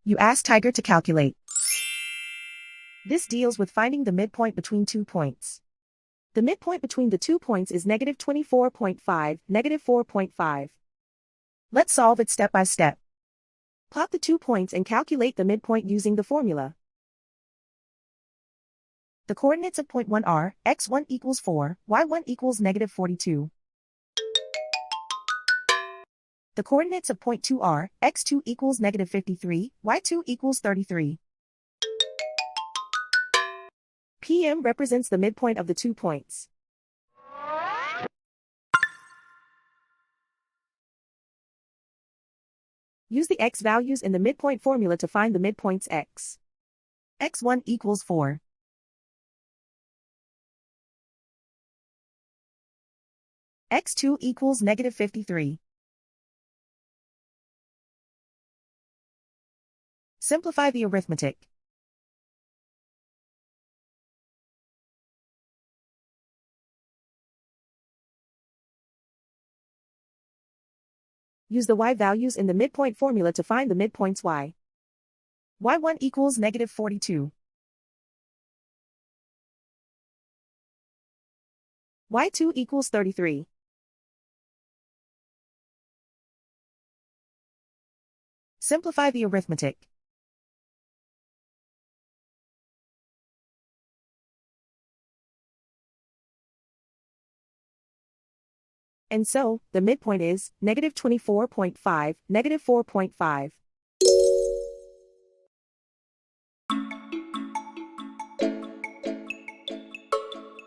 You ask Tiger to calculate. This deals with finding the midpoint between 2 points. The midpoint between the 2 points is -24.5, -4.5. Let's solve it step by step. Plot the 2 points and calculate the midpoint using the formula. The coordinates of point 1 are x1 equals 4, y1 equals -42. The coordinates of point 2 are x2 equals -53, y2 equals 33. PM represents the midpoint of the 2 points. Use the x values in the midpoint formula to find the midpoints x. x1 equals 4. x2 equals -53. Simplify the arithmetic. Use the y values in the midpoint formula to find the midpoints y. y1 equals -42. y2 equals 33. Simplify the arithmetic. And so, the midpoint is -24.5, -4.5.